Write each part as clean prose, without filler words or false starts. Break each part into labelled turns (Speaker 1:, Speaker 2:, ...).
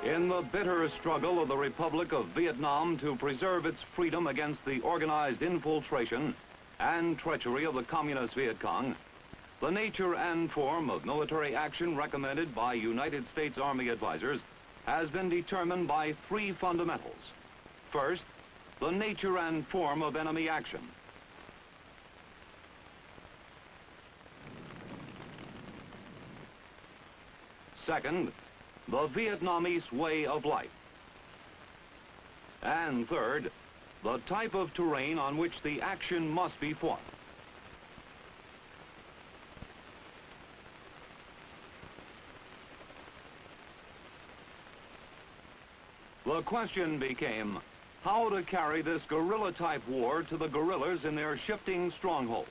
Speaker 1: In the bitter struggle of the Republic of Vietnam to preserve its freedom against the organized infiltration and treachery of the Communist Viet Cong, the nature and form of military action recommended by United States Army advisors has been determined by three fundamentals. First, the nature and form of enemy action. Second, the Vietnamese way of life. And third, the type of terrain on which the action must be fought. The question became how to carry this guerrilla-type war to the guerrillas in their shifting strongholds,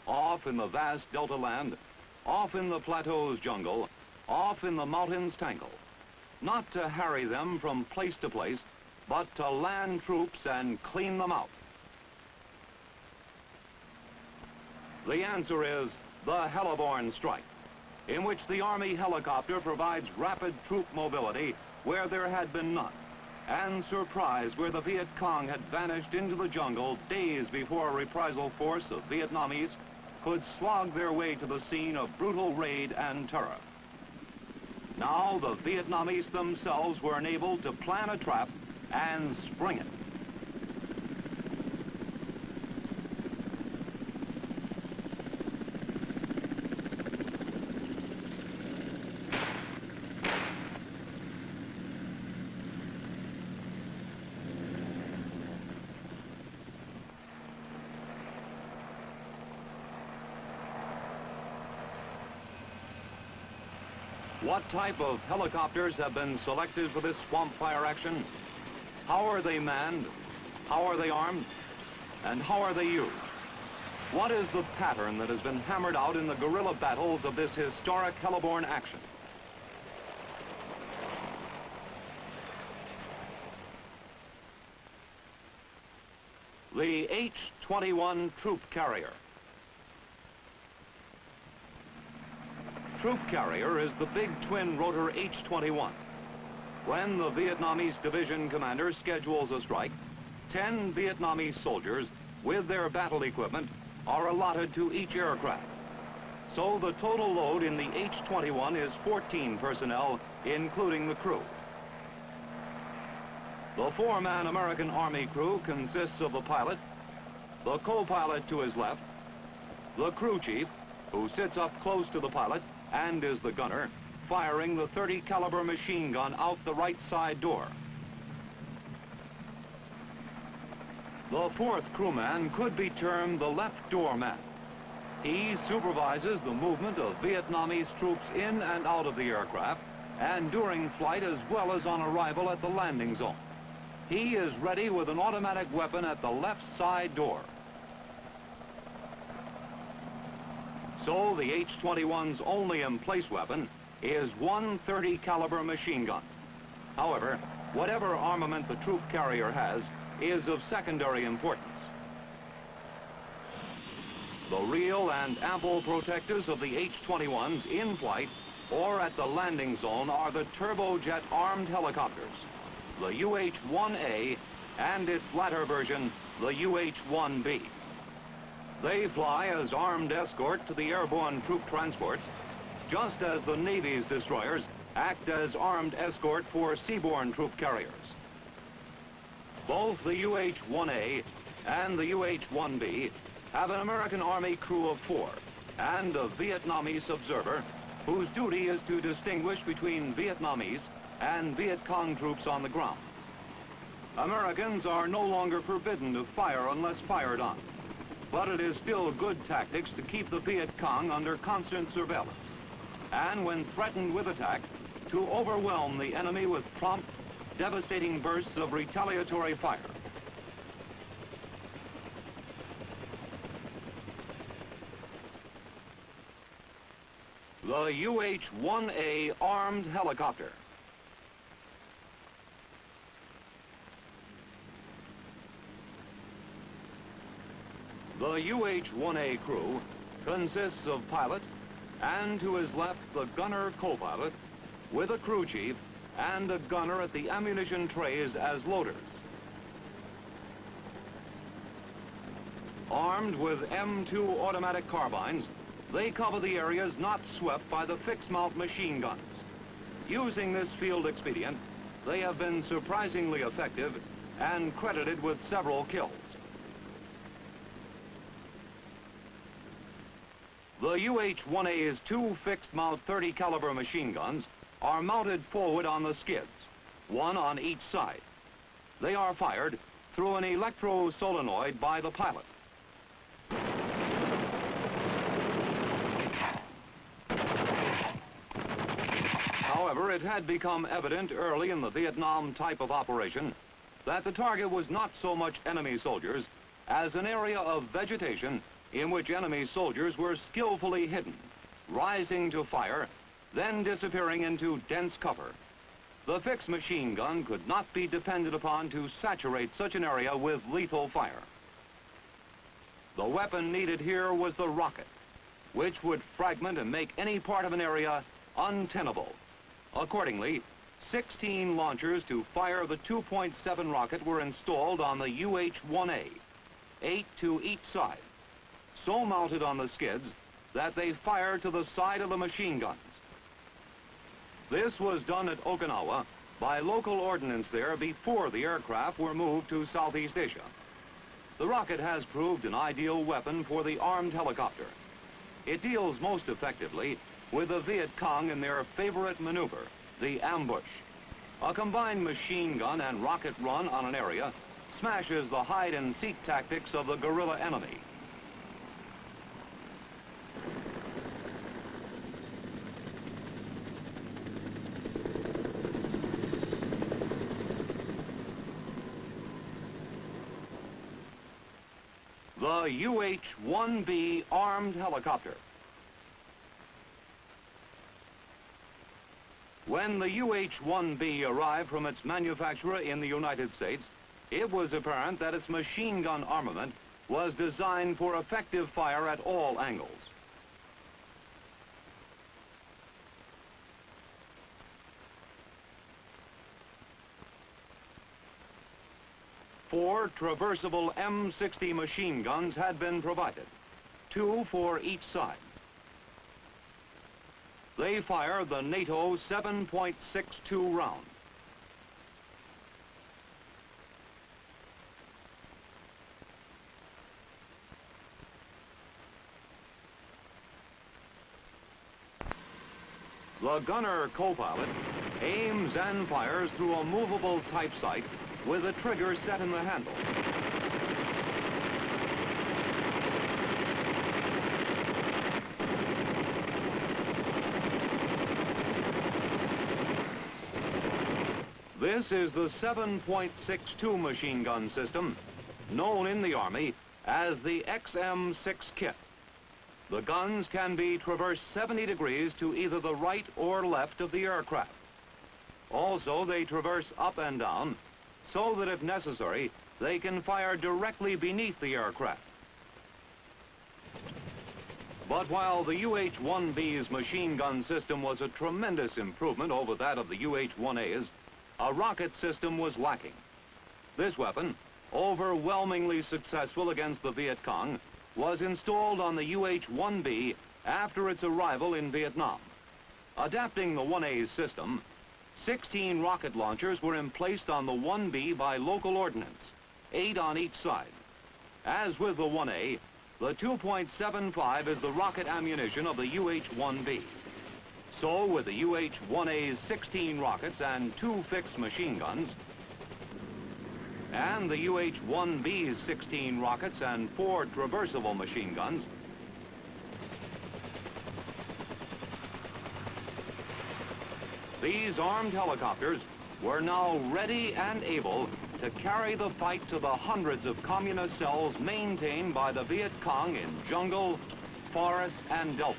Speaker 1: off in the vast delta land, off in the plateau's jungle, off in the mountains' tangle. Not to harry them from place to place, but to land troops and clean them out. The answer is the heliborne strike, in which the Army helicopter provides rapid troop mobility where there had been none, and surprise where the Viet Cong had vanished into the jungle days before a reprisal force of Vietnamese could slog their way to the scene of brutal raid and terror. Now the Vietnamese themselves were enabled to plan a trap and spring it. What type of helicopters have been selected for this swamp fire action? How are they manned? How are they armed? And how are they used? What is the pattern that has been hammered out in the guerrilla battles of this historic heliborne action? The H-21 troop carrier. Troop carrier is the big twin-rotor H-21. When the Vietnamese division commander schedules a strike, 10 Vietnamese soldiers with their battle equipment are allotted to each aircraft. So the total load in the H-21 is 14 personnel, including the crew. The four-man American Army crew consists of the pilot, the co-pilot to his left, the crew chief, who sits up close to the pilot and is the gunner, firing the .30 caliber machine gun out the right side door. The fourth crewman could be termed the left door man. He supervises the movement of Vietnamese troops in and out of the aircraft and during flight as well as on arrival at the landing zone. He is ready with an automatic weapon at the left side door. So the H-21's only in-place weapon is one .30 caliber machine gun. However, whatever armament the troop carrier has is of secondary importance. The real and ample protectors of the H-21s in flight or at the landing zone are the turbojet armed helicopters, the UH-1A and its latter version, the UH-1B. They fly as armed escort to the airborne troop transports, just as the Navy's destroyers act as armed escort for seaborne troop carriers. Both the UH-1A and the UH-1B have an American Army crew of 4 and a Vietnamese observer whose duty is to distinguish between Vietnamese and Viet Cong troops on the ground. Americans are no longer forbidden to fire unless fired on, but it is still good tactics to keep the Viet Cong under constant surveillance, and when threatened with attack, to overwhelm the enemy with prompt, devastating bursts of retaliatory fire. The UH-1A armed helicopter. The UH-1A crew consists of pilot and to his left the gunner co-pilot with a crew chief and a gunner at the ammunition trays as loaders. Armed with M2 automatic carbines, they cover the areas not swept by the fixed-mount machine guns. Using this field expedient, they have been surprisingly effective and credited with several kills. The UH-1A's two fixed-mount 30 caliber machine guns are mounted forward on the skids, one on each side. They are fired through an electro-solenoid by the pilot. However, it had become evident early in the Vietnam type of operation that the target was not so much enemy soldiers as an area of vegetation in which enemy soldiers were skillfully hidden, rising to fire, then disappearing into dense cover. The fixed machine gun could not be depended upon to saturate such an area with lethal fire. The weapon needed here was the rocket, which would fragment and make any part of an area untenable. Accordingly, 16 launchers to fire the 2.7 rocket were installed on the UH-1A, 8 to each side, so mounted on the skids that they fire to the side of the machine guns. This was done at Okinawa by local ordnance there before the aircraft were moved to Southeast Asia. The rocket has proved an ideal weapon for the armed helicopter. It deals most effectively with the Viet Cong in their favorite maneuver, the ambush. A combined machine gun and rocket run on an area smashes the hide-and-seek tactics of the guerrilla enemy. The UH-1B armed helicopter. When the UH-1B arrived from its manufacturer in the United States, it was apparent that its machine gun armament was designed for effective fire at all angles. Four traversable M60 machine guns had been provided, 2 for each side. They fire the NATO 7.62 round. The gunner co-pilot aims and fires through a movable type sight with a trigger set in the handle. This is the 7.62 machine gun system, known in the Army as the XM6 kit. The guns can be traversed 70 degrees to either the right or left of the aircraft. Also, they traverse up and down, so that if necessary, they can fire directly beneath the aircraft. But while the UH-1B's machine gun system was a tremendous improvement over that of the UH-1A's, a rocket system was lacking. This weapon, overwhelmingly successful against the Viet Cong, was installed on the UH-1B after its arrival in Vietnam. Adapting the 1A's system, 16 rocket launchers were emplaced on the 1B by local ordnance, 8 on each side. As with the 1A, the 2.75 is the rocket ammunition of the UH-1B. So with the UH-1A's 16 rockets and 2 fixed machine guns, and the UH-1B's 16 rockets and 4 traversable machine guns, these armed helicopters were now ready and able to carry the fight to the hundreds of communist cells maintained by the Viet Cong in jungle, forest, and delta.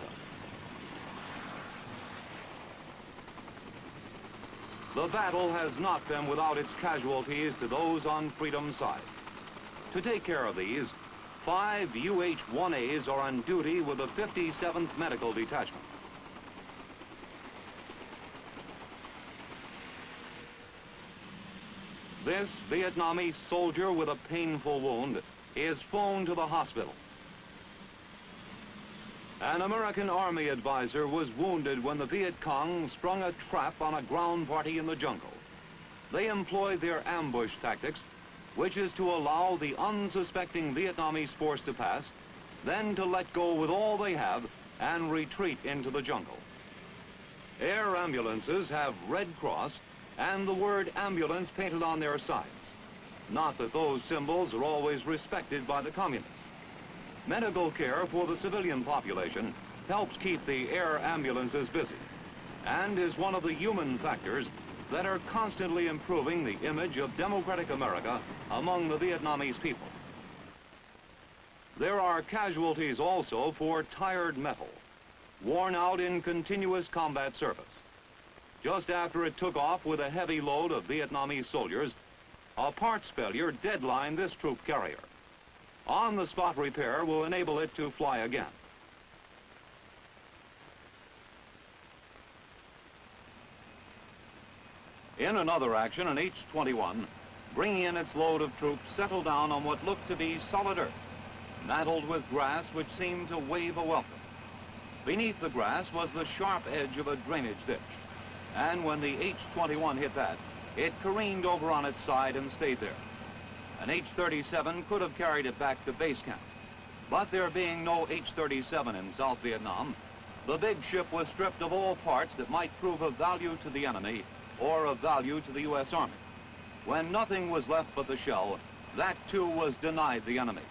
Speaker 1: The battle has not been without its casualties to those on freedom's side. To take care of these, 5 UH-1As are on duty with the 57th Medical Detachment. This Vietnamese soldier with a painful wound is flown to the hospital. An American Army advisor was wounded when the Viet Cong sprung a trap on a ground party in the jungle. They employed their ambush tactics, which is to allow the unsuspecting Vietnamese force to pass, then to let go with all they have and retreat into the jungle. Air ambulances have Red Cross and the word ambulance painted on their sides. Not that those symbols are always respected by the communists. Medical care for the civilian population helps keep the air ambulances busy and is one of the human factors that are constantly improving the image of democratic America among the Vietnamese people. There are casualties also for tired metal, worn out in continuous combat service. Just after it took off with a heavy load of Vietnamese soldiers, a parts failure deadlined this troop carrier. On-the-spot repair will enable it to fly again. In another action, an H-21, bringing in its load of troops, settled down on what looked to be solid earth, mantled with grass which seemed to wave a welcome. Beneath the grass was the sharp edge of a drainage ditch, and when the H-21 hit that, it careened over on its side and stayed there. An H-37 could have carried it back to base camp, but there being no H-37 in South Vietnam, the big ship was stripped of all parts that might prove of value to the enemy or of value to the U.S. Army. When nothing was left but the shell, that too was denied the enemy.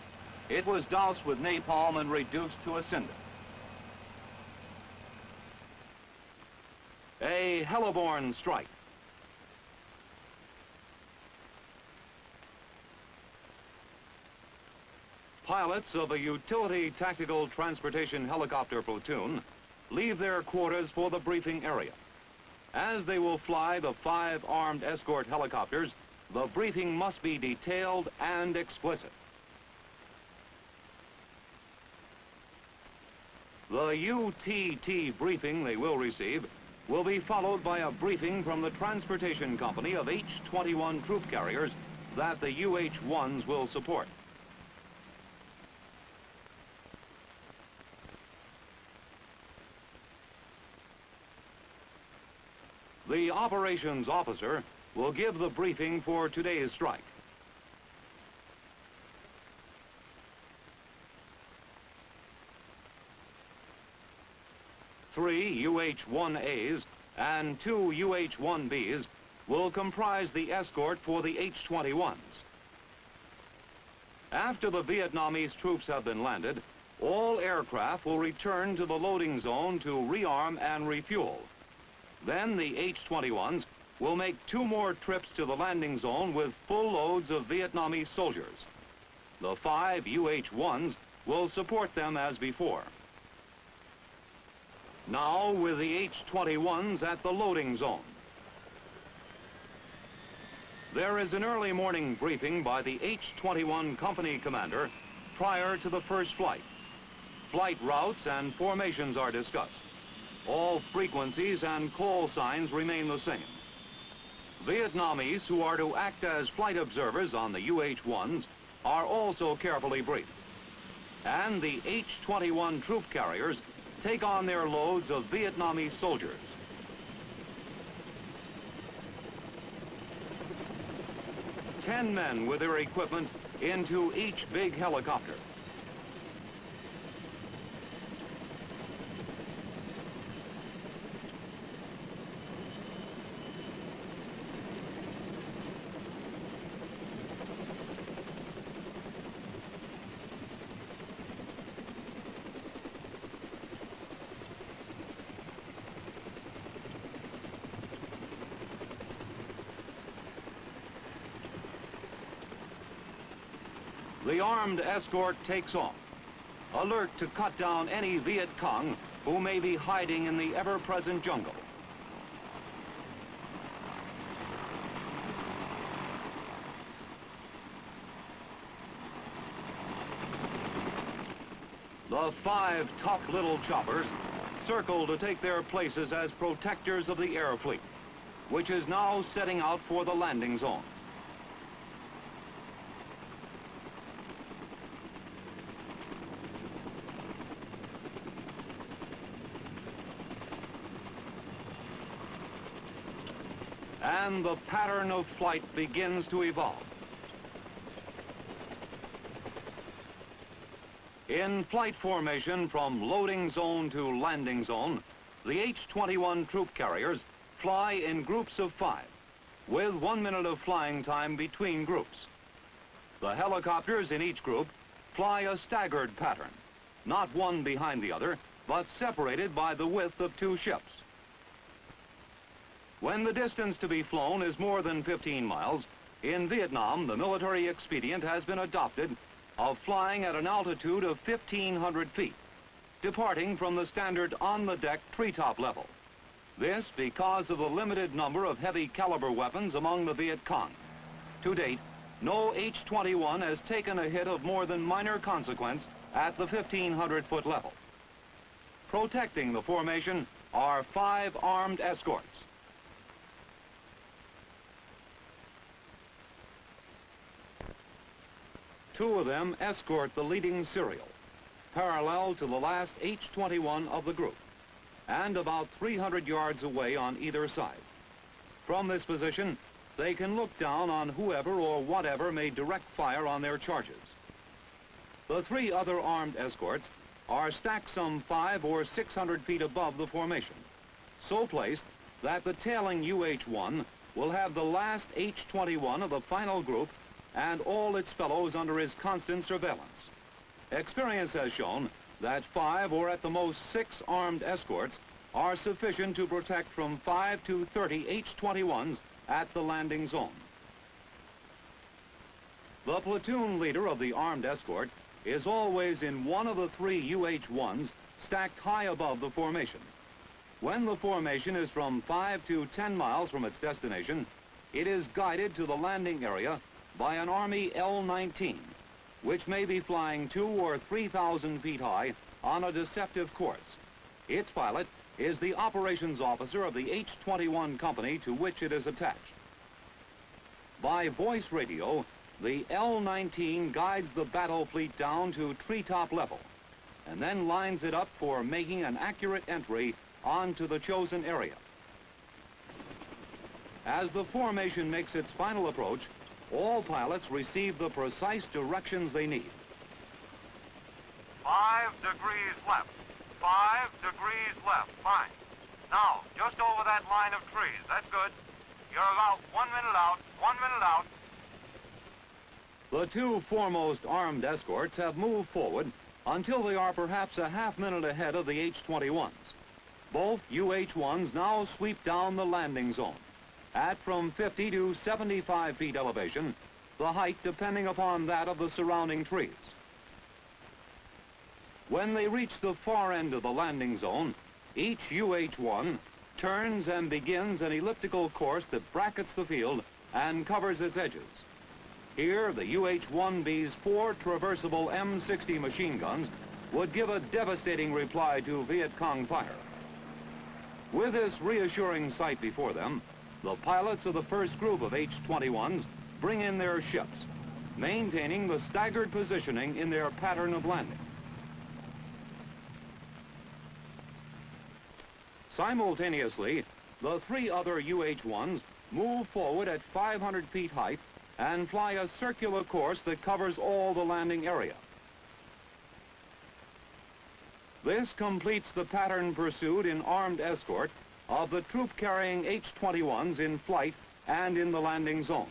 Speaker 1: It was doused with napalm and reduced to a cinder. A hellborn strike. Pilots of a utility tactical transportation helicopter platoon leave their quarters for the briefing area. As they will fly the 5 armed escort helicopters, the briefing must be detailed and explicit. The UTT briefing they will receive will be followed by a briefing from the transportation company of H-21 troop carriers that the UH-1s will support. The operations officer will give the briefing for today's strike. Three UH-1As and 2 UH-1Bs will comprise the escort for the H-21s. After the Vietnamese troops have been landed, all aircraft will return to the loading zone to rearm and refuel. Then the H-21s will make 2 more trips to the landing zone with full loads of Vietnamese soldiers. The 5 UH-1s will support them as before. Now with the H-21s at the loading zone. There is an early morning briefing by the H-21 company commander prior to the first flight. Flight routes and formations are discussed. All frequencies and call signs remain the same. Vietnamese who are to act as flight observers on the UH-1s are also carefully briefed. And the H-21 troop carriers take on their loads of Vietnamese soldiers. Ten men with their equipment into each big helicopter. The armed escort takes off, alert to cut down any Viet Cong who may be hiding in the ever-present jungle. The 5 tough little choppers circle to take their places as protectors of the air fleet, which is now setting out for the landing zone. and the pattern of flight begins to evolve. In flight formation from loading zone to landing zone, the H-21 troop carriers fly in groups of 5, with 1 minute of flying time between groups. The helicopters in each group fly a staggered pattern, not one behind the other, but separated by the width of 2 ships. When the distance to be flown is more than 15 miles, in Vietnam, the military expedient has been adopted of flying at an altitude of 1,500 feet, departing from the standard on-the-deck treetop level. This because of the limited number of heavy caliber weapons among the Viet Cong. To date, no H-21 has taken a hit of more than minor consequence at the 1,500-foot level. Protecting the formation are 5 armed escorts. Two of them escort the leading serial, parallel to the last H-21 of the group, and about 300 yards away on either side. From this position, they can look down on whoever or whatever may direct fire on their charges. The 3 other armed escorts are stacked some 500 or 600 feet above the formation, so placed that the tailing UH-1 will have the last H-21 of the final group and all its fellows under his constant surveillance. Experience has shown that 5 or at the most 6 armed escorts are sufficient to protect from 5 to 30 H-21s at the landing zone. The platoon leader of the armed escort is always in one of the 3 UH-1s stacked high above the formation. When the formation is from 5 to 10 miles from its destination, it is guided to the landing area by an Army L-19, which may be flying 2,000 or 3,000 feet high on a deceptive course. Its pilot is the operations officer of the H-21 company to which it is attached. By voice radio, the L-19 guides the battle fleet down to treetop level and then lines it up for making an accurate entry onto the chosen area. As the formation makes its final approach, all pilots receive the precise directions they need.
Speaker 2: 5 degrees left. 5 degrees left. Fine. Now, just over that line of trees. That's good. You're about 1 minute out. 1 minute out.
Speaker 1: The 2 foremost armed escorts have moved forward until they are perhaps a half minute ahead of the H-21s. Both UH-1s now sweep down the landing zone at from 50 to 75 feet elevation, the height depending upon that of the surrounding trees. When they reach the far end of the landing zone, each UH-1 turns and begins an elliptical course that brackets the field and covers its edges. Here, the UH-1B's 4 traversable M60 machine guns would give a devastating reply to Viet Cong fire. With this reassuring sight before them, the pilots of the first group of H-21s bring in their ships, maintaining the staggered positioning in their pattern of landing. Simultaneously, the 3 other UH-1s move forward at 500 feet height and fly a circular course that covers all the landing area. This completes the pattern pursued in armed escort of the troop-carrying H-21s in flight and in the landing zone.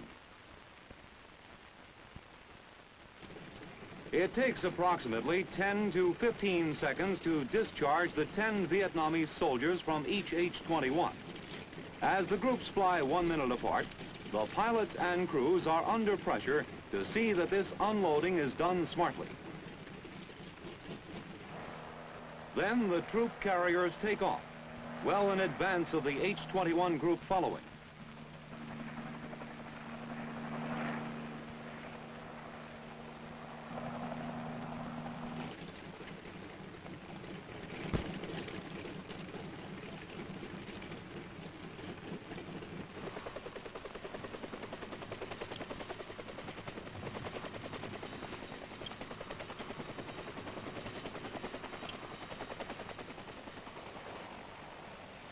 Speaker 1: It takes approximately 10 to 15 seconds to discharge the 10 Vietnamese soldiers from each H-21. As the groups fly 1 minute apart, the pilots and crews are under pressure to see that this unloading is done smartly. Then the troop carriers take off, well in advance of the H-21 group following.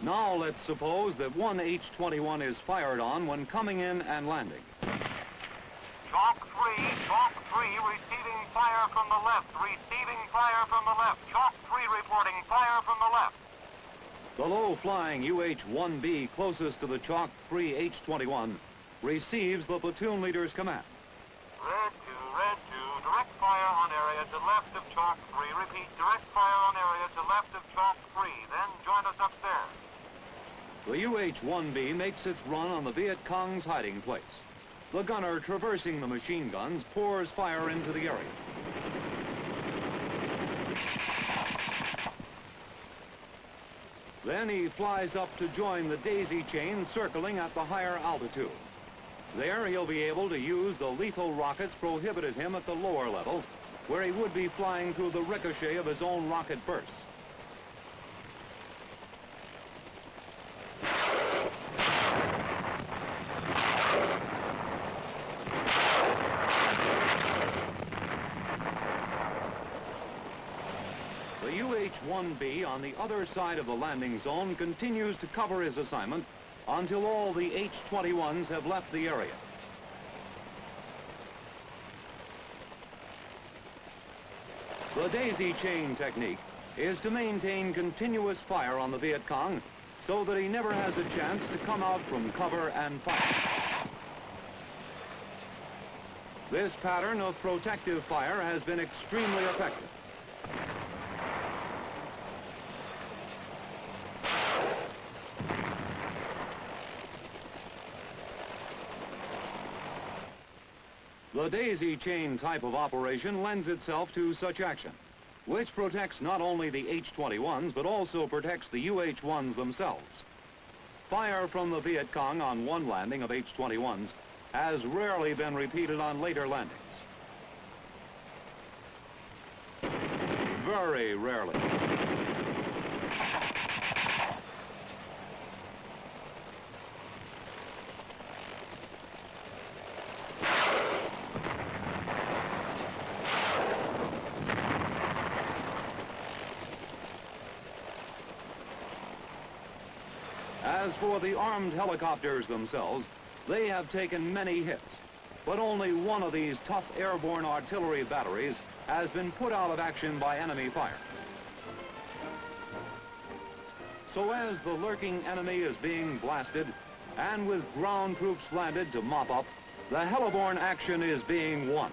Speaker 1: Now let's suppose that one H-21 is fired on when coming in and landing.
Speaker 2: Chalk 3, receiving fire from the left, receiving fire from the left. Chalk 3 reporting fire from the left.
Speaker 1: The low-flying UH-1B closest to the Chalk 3 H-21 receives the platoon leader's command.
Speaker 2: Red 2, direct fire on area to left of Chalk 3. Repeat, direct fire on area to left of Chalk 3. Then join us upstairs.
Speaker 1: The UH-1B makes its run on the Viet Cong's hiding place. The gunner traversing the machine guns pours fire into the area. Then he flies up to join the daisy chain circling at the higher altitude. There he'll be able to use the lethal rockets prohibited him at the lower level, where he would be flying through the ricochet of his own rocket bursts. The UH-1B on the other side of the landing zone continues to cover his assignment until all the H-21s have left the area. The daisy chain technique is to maintain continuous fire on the Viet Cong so that he never has a chance to come out from cover and fire. This pattern of protective fire has been extremely effective. The daisy chain type of operation lends itself to such action, which protects not only the H-21s, but also protects the UH-1s themselves. Fire from the Viet Cong on one landing of H-21s has rarely been repeated on later landings. Very rarely. As for the armed helicopters themselves, they have taken many hits, but only one of these tough airborne artillery batteries has been put out of action by enemy fire. So as the lurking enemy is being blasted, and with ground troops landed to mop up, the heliborne action is being won.